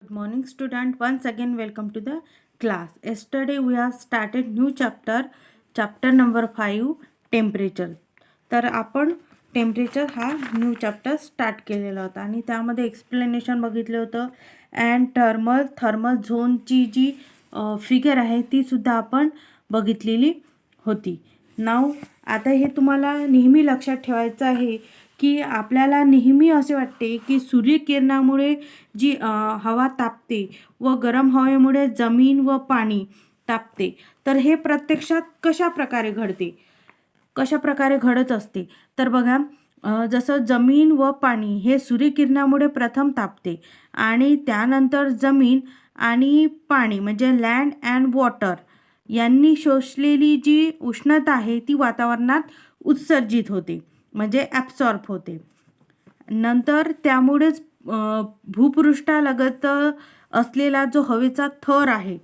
Good morning student, once again welcome to the class. Yesterday we have started new chapter number 5 temperature. तर आपण temperature हा new chapter start केलेला होता आणि त्यामध्ये एक्सप्लेनेशन बघितलं होतं अँड थर्मल झोनची जी फिगर आहे ती सुद्धा आपण बघितलेली होती. नाव आता हे तुम्हाला नेहमी लक्षात ठेवायचं आहे की आपल्याला नेहमी असे वाटते की सूर्यकिरणामुळे जी हवा तापते व गरम हवेमुळे जमीन व पाणी तापते, तर हे प्रत्यक्षात कशा प्रकारे घडत असते. तर बघा, जसं जमीन व पाणी हे सूर्यकिरणामुळे प्रथम तापते आणि त्यानंतर जमीन आणि पाणी म्हणजे लँड अँड वॉटर यांनी शोषलेली जी उष्णता आहे ती वातावरणात उत्सर्जित होते म्हणजे ॲब्सॉर्ब होते. नंतर त्यामुळेच भूपृष्ठालगत असलेला जो हवेचा थर आहे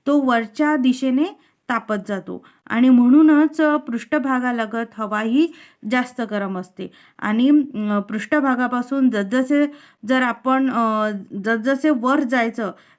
तो वरच्या दिशेने तापत जातो आणि म्हणूनच पृष्ठभागालगत हवा ही जास्त गरम असते आणि पृष्ठभागापासून जसजसे वर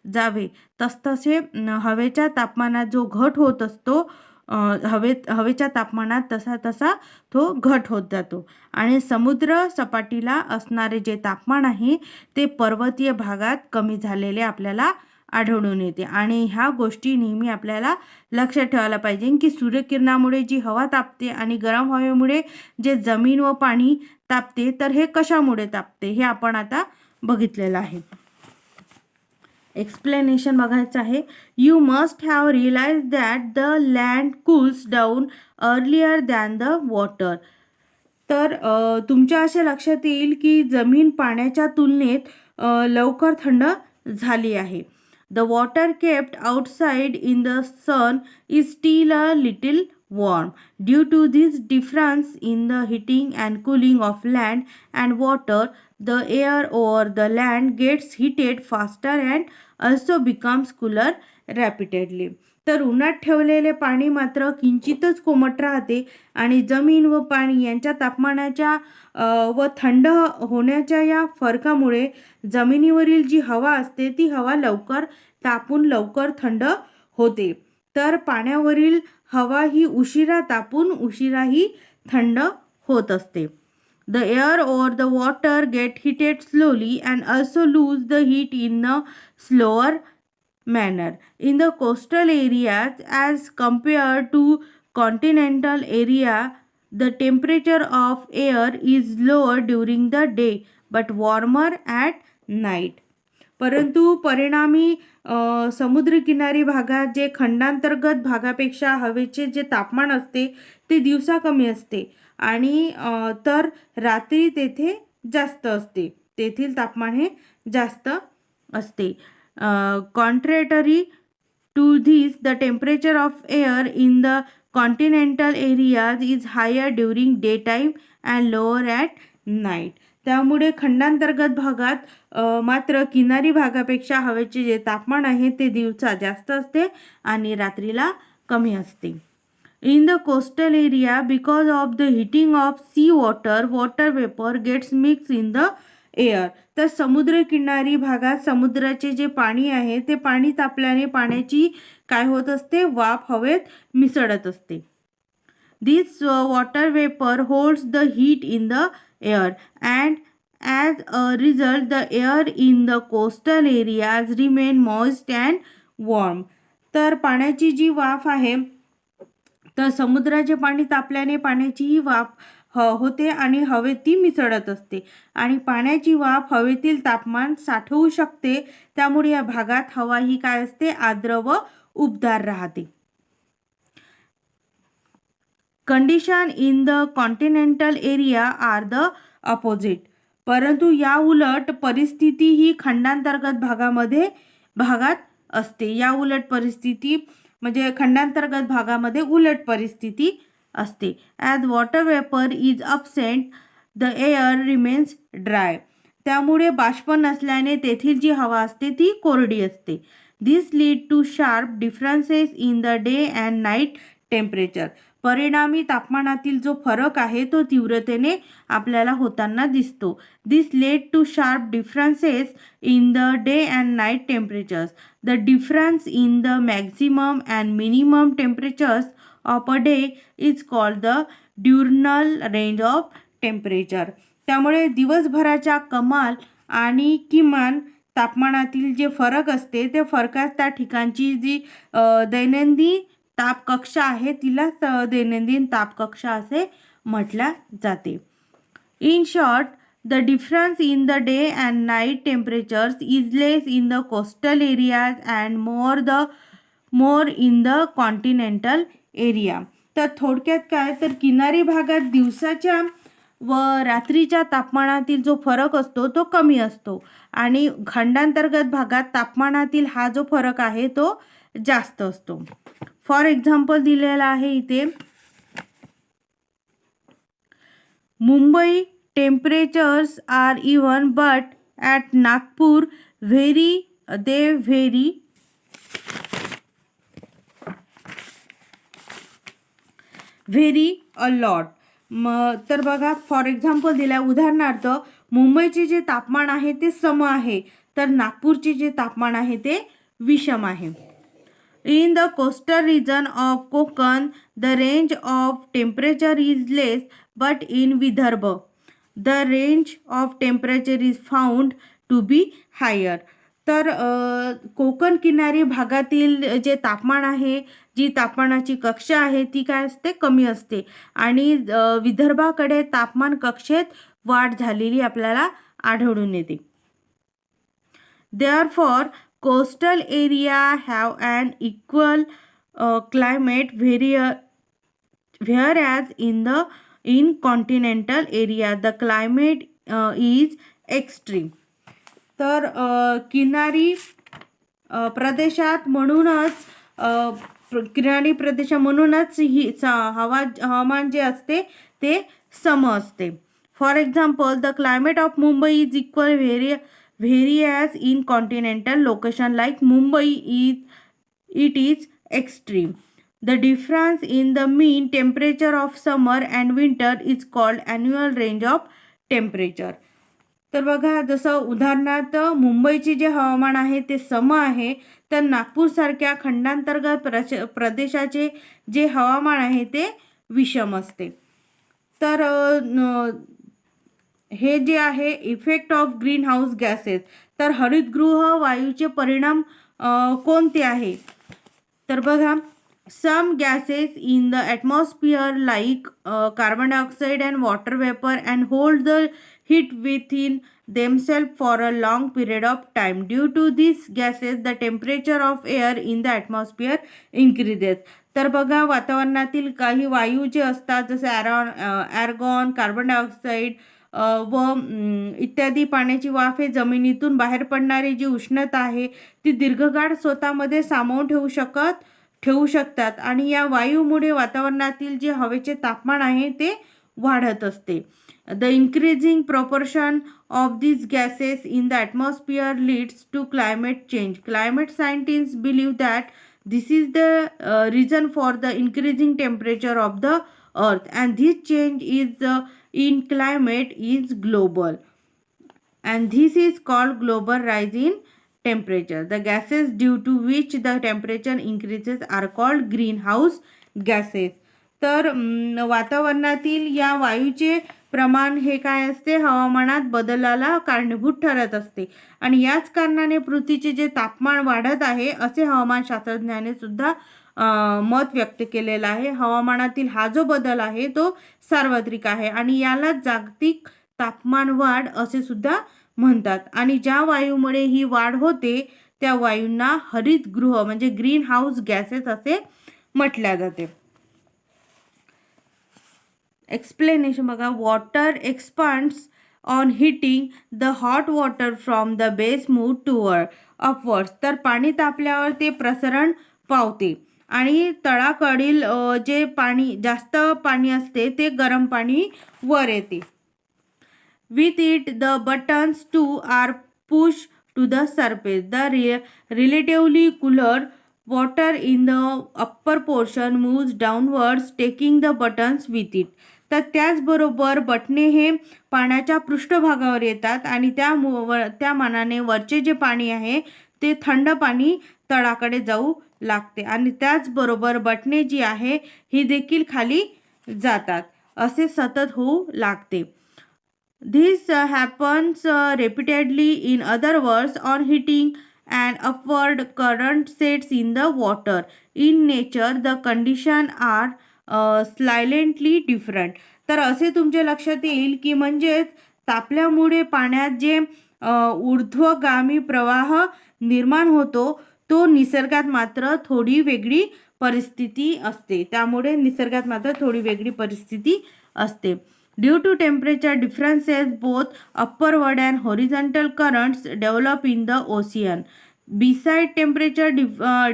जावे तसतसे हवेच्या तापमानात जो घट होत असतो, हवेच्या तापमानात तसा तो घट होत जातो आणि समुद्र सपाटीला असणारे जे तापमान आहे ते पर्वतीय भागात कमी झालेले आपल्याला आढळून येते. आणि ह्या गोष्टी नेहमी आपल्याला लक्षात ठेवायला पाहिजे की सूर्यकिरणामुळे जी हवा तापते आणि गरम हवेमुळे जे जमीन व पाणी तापते, तर हे कशामुळे तापते हे आपण आता बघितलेलं आहे. एक्सप्लेनेशन बघायचं आहे. You must have realise that the land cools down earlier than the water. तर तुमच्या असे लक्षात येईल की जमीन पाण्याच्या तुलनेत लवकर थंड झाली आहे. The water kept outside in the sun is still a little warm. Due to this difference in the heating and cooling of land and water, the air over the land gets heated faster and also becomes cooler rapidly. तर उन्हात ठेवलेले पाणी मात्र किंचितच कोमट राहते आणि जमीन व पाणी यांच्या तापमानाच्या व थंड होण्याच्या या फरकामुळे जमिनीवरील जी हवा असते ती हवा लवकर तापून लवकर थंड होते. तर पाण्यावरील हवा ही उशिरा तापून उशिराही थंड होत असते. The air over the water get heated slowly and also lose the heat in a slower manner. In the coastal areas as compared to continental area, the temperature of air is lower during the day but warmer at night. परंतु परिणामी समुद्रकिनारी भागात जे खंडांतर्गत भागापेक्षा हवेचे जे तापमान असते ते दिवसा कमी असते आणि तर रात्री तेथे जास्त असते, तेथील तापमान हे जास्त असते. Contrary to this, the temperature of air in the continental areas is higher during daytime and lower at night. त्यामुळे खंडांतर्गत भागात मात्र किनारी भागापेक्षा हवेचे जे तापमान आहे ते दिवसा जास्त असते आणि रात्रीला कमी असते. In the coastal area, because of the heating of sea water, water vapor gets mixed in the air. तर समुद्रकिनारी भागात समुद्राचे जे पाणी आहे ते पाणी तापल्याने पाण्याची काय होत असते, वाफ हवेत मिसळत असते. This water vapour holds the heat in the air and as a result the air in the coastal areas remain moist and warm. तर पाण्याची जी वाफ आहे, तर समुद्राचे पाणी तापल्याने पाण्याची ही वाफ होते आणि हवेत ती मिसळत असते आणि पाण्याची वाफ हवेतील तापमान साठवू शकते. त्यामुळे या भागात हवा ही काय असते, आर्द्र व उबदार राहते. Condition in the continental area are the opposite. परंतु या उलट परिस्थिती ही खंडांतर्गत भागात असते. या उलट परिस्थिती म्हणजे खंडांतर्गत भागामध्ये उलट परिस्थिती असते. As water vapour is absent the air remains dry. त्यामुळे बाष्प नसल्याने तेथील जी हवा असते ती कोरडी असते. This lead to sharp differences in the day and night temperature. परिणामी तापमानातील जो फरक आहे तो तीव्रतेने आपल्याला होताना दिसतो. This led to sharp differences in the day and night temperatures. The difference in the maximum and minimum temperatures of a day is called the diurnal range of temperature. त्यामुळे दिवसभराच्या कमाल आणि किमान तापमानातील जे फरक असते ते फरकात त्या ठिकाणची जी दैनंदिन तापकक्षा आहे तिला दैनंदिन तापकक्षा असे म्हटल्या जाते. In short, the difference in the day and night temperatures is less in the coastal areas and more in the continental area. तर थोडक्यात काय, तर किनारी भागात दिवसाच्या व रात्रीच्या तापमानातील जो फरक असतो तो कमी असतो आणि खंडांतर्गत भागात तापमानातील हा जो फरक आहे तो जास्त असतो. फॉर एक्झाम्पल दिलेला आहे इथे, Mumbai temperatures are even but at Nagpur very a lot. तर बघा, फॉर एक्झाम्पल दिल्या, उदाहरणार्थ मुंबईचे जे तापमान आहे ते सम आहे, तर नागपूरचे जे तापमान आहे ते विषम आहे. In the coastal region of Konkan, the range of temperature is less, but in Vidarbha, the range of temperature is found to be higher. तर कोकण किनारी भागातील जे तापमान आहे, जी तापमानाची कक्षा आहे ती काय असते, कमी असते आणि विदर्भाकडे तापमान कक्षेत वाढ झालेली आपल्याला आढळून येते. Therefore, coastal area have an equal climate whereas in continental area the climate is extreme. तर किनारी प्रदेशात म्हणूनच ही हवामान जे असते ते सम असते. For example, the climate of Mumbai is equal whereas in continental location like Mumbai it is extreme. The difference in the mean temperature of summer and winter is called annual range of temperature. तर बघा, जसं उदाहरणार्थ मुंबईचे जे हवामान आहे ते सम आहे, तर नागपूरसारख्या खंडांतर्गत प्रदेशाचे जे हवामान आहे ते विषम असते. तर हे जे आहे effect of greenhouse gases, तर हरितगृह वायूचे परिणाम कोणते आहे, तर बघा, some gases in the atmosphere like carbon dioxide and water vapour and hold द heat within themselves for a long period of time. Due to these gases, the temperature of air in the atmosphere increases. तर बघा, वातावरणातील काही वायू जे असतात जसे argon, carbon dioxide व इत्यादी पाण्याची वाफ हे जमिनीतून बाहेर पडणारी जी उष्णता आहे ती दीर्घकाळ स्वतःमध्ये सामावून ठेवू शकतात आणि या वायूमुळे वातावरणातील जे हवेचे तापमान आहे ते वाढत असते. The increasing proportion of these gases in the atmosphere leads to climate change. Climate scientists believe that this is the reason for the increasing temperature of the earth, and this change is in climate is global, and this is called global rise in temperature. The gases due to which the temperature increases are called greenhouse gases. तर वातावरणातील या वायूचे प्रमाण हे काय असते, हवामानात बदलाला कारणीभूत ठरत असते आणि याच कारणाने पृथ्वीचे जे तापमान वाढत आहे असे हवामान शास्त्रज्ञाने सुद्धा मत व्यक्त केलेलं आहे. हवामानातील हा जो बदल आहे तो सार्वत्रिक आहे आणि याला जागतिक तापमान वाढ असे सुद्धा म्हणतात आणि ज्या वायूमुळे ही वाढ होते त्या वायूंना हरितगृह म्हणजे ग्रीन हाऊस गॅसेस असे म्हटल्या जाते. एक्सप्लेनेशन बघा, water expands on heating the hot water from the base move toward upwards. तर पाणी तापल्यावर ते प्रसरण पावते आणि तळाकडील जे पाणी जास्त पाणी असते ते गरम पाणी वर येते. With it the buttons too are push to the surface. The relatively cooler water in the upper portion moves downwards taking the buttons with it. तर त्याचबरोबर बटणे हे पाण्याच्या पृष्ठभागावर येतात आणि त्या मानाने वरचे जे पाणी आहे ते थंड पाणी तळाकडे जाऊ लागते आणि त्याचबरोबर बटणे जी आहे ही देखील खाली जातात. असे सतत होऊ लागते. This happens repeatedly. In other words, on heating, an upward current sets in the water. In nature, the conditions are slightly different. तर असे तुमच्या लक्षात येईल की म्हणजेच तापल्यामुळे पाण्यात जे ऊर्ध्वगामी प्रवाह निर्माण होतो तो निसर्गात मात्र थोडी वेगळी परिस्थिती असते. त्यामुळे निसर्गात मात्र थोडी वेगळी परिस्थिती असते. Due to temperature differences, both upward and horizontal currents develop in the ocean. Beside temperature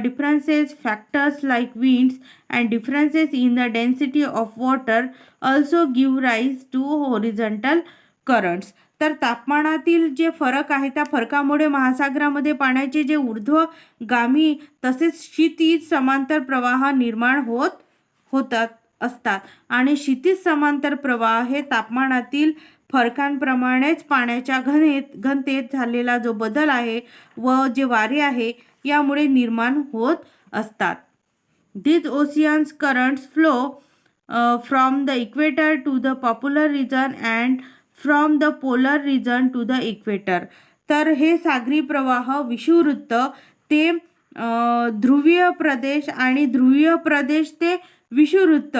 differences, factors like winds and differences in the density of water also give rise to horizontal currents. तर तापमानातील जे फरक आहे त्या फरकामुळे महासागरामध्ये पाण्याचे जे ऊर्ध्वगामी तसेच क्षितिज समांतर प्रवाह निर्माण होतात असतात आणि क्षितिज समांतर प्रवाह हे तापमानातील फरकांप्रमाणेच पाण्याच्या घनतेत झालेला जो बदल आहे व जे वारे आहे यामुळे निर्माण होत असतात. These oceans currents flow from the equator to the polar region and from the polar region to the equator. तर हे सागरी प्रवाह विषुववृत्त ते ध्रुवीय प्रदेश आणि ध्रुवीय प्रदेश ते विषुववृत्त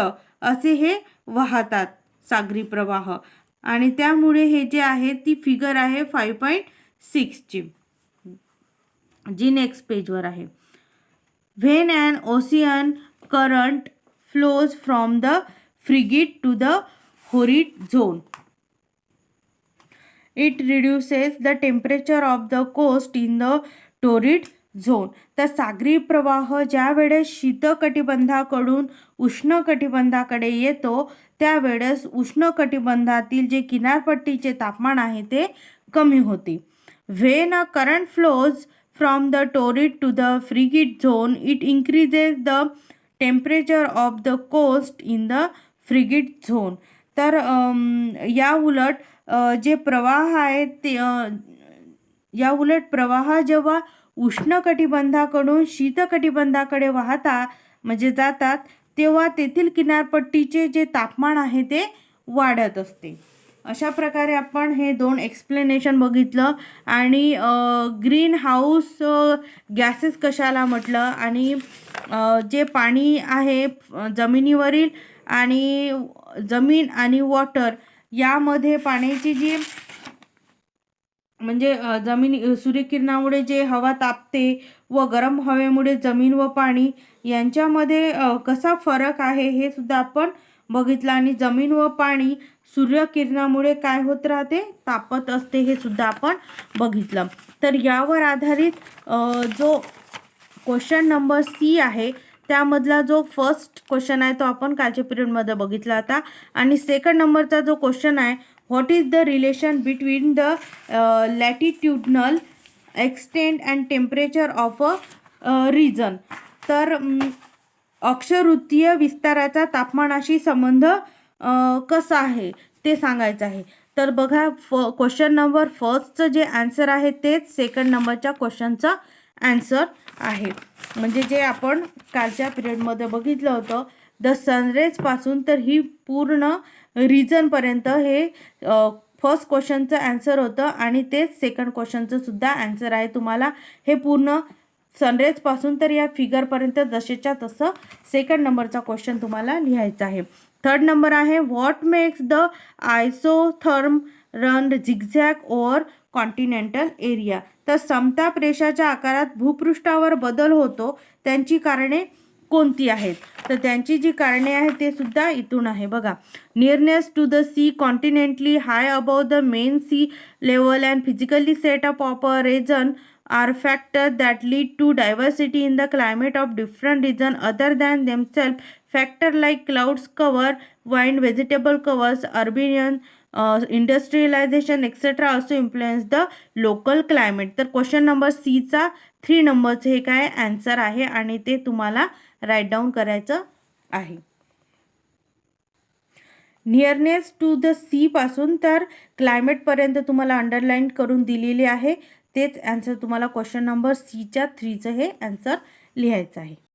असे हे वाहतात सागरी प्रवाह आणि त्यामुळे हे जे आहे ती फिगर आहे 5.6 ची जी नेक्स्ट पेजवर आहे. When an ocean current flows from the frigid to the torrid zone, it reduces the temperature of the coast in the torrid zone. तर सागरी प्रवाह ज्या वेळेस शीतकटिबंधाकडून उष्ण कटिबंधाकडे येतो त्यावेळेस उष्ण कटिबंधातील जे किनारपट्टीचे तापमान आहे ते कमी होते. When a current flows from the torrid to the frigid zone, it increases the temperature of the coast in the frigid zone. तर या उलट जे प्रवाह आहेत ते या उलट प्रवाह जेव्हा उष्ण कटिबंधाकडून शीत कटिबंधाकडे म्हणजे जातात तेव्हा तेथील किनारपट्टीचे जे तापमान आहे ते वाढत असते. अशा प्रकारे आपण हे 2 एक्सप्लेनेशन बघितलं आणि ग्रीन हाऊस गॅसेस कशाला म्हटलं आणि जे पाणी आहे जमिनीवरील आणि जमीन आणि वॉटर यामध्ये पाण्याची जी म्हणजे सूर्यकिरणामुळे जे हवा तापते व गरम हवेमुळे जमीन व पाणी यांच्यामध्ये कसा फरक आहे हे सुद्धा आपण बघितलं आणि जमीन व पाणी सूर्यकिरणामुळे काय होत राहते तापत असते हे सुद्धा आपण बघितलं. तर यावर आधारित जो क्वेश्चन नंबर सी आहे त्यामधला जो फर्स्ट क्वेश्चन आहे तो आपण कालच्या पिरियडमध्ये बघितला होता आणि सेकंड नंबरचा जो क्वेश्चन आहे what is the relation between the latitudinal extent and temperature of a region. तर अक्षवृत्तीय विस्ताराचा तापमानाशी संबंध कसा आहे ते सांगायचं आहे. तर बघा क्वेश्चन नंबर फर्स्टचं जे आन्सर आहे तेच सेकंड नंबरच्या क्वेश्चनचा आन्सर आहे. म्हणजे जे आपण कालच्या पिरियडमध्ये बघितलं होतं द सनरेजपासून तर ही पूर्ण रिजनपर्यंत हे फर्स्ट क्वेश्चनचं आन्सर होतं आणि तेच सेकंड क्वेश्चनचं सुद्धा आन्सर आहे. तुम्हाला हे पूर्ण सनरेजपासून तर या फिगरपर्यंत जसेच्या तसं सेकंड नंबरचा क्वेश्चन तुम्हाला लिहायचा आहे. थर्ड नंबर आहे what makes the isotherm run zigzag over continental area. तर समताप रेषाच्या आकारात भूपृष्ठावर बदल होतो त्यांची कारणे कोणती आहेत. तर त्यांची जी कारणे आहेत ते सुद्धा इथून आहे बघा. Nearness to the sea continentally high above the mean sea level and physically setup of a region are factors that lead to diversity in the climate of different regions other than themselves. Factors like clouds cover, wind, vegetable covers, urban industrialisation etcetera also influence the local climate. तर question number सीचा 3 नंबरचं हे काय answer आहे आणि ते तुम्हाला right down करायचं आहे. नियरनेस टू द सी पासून तर क्लायमेटपर्यंत तुम्हाला अंडरलाईन करून दिलेली आहे. तेच आन्सर तुम्हाला क्वेश्चन नंबर सीच्या 3चं हे आन्सर लिहायचं आहे.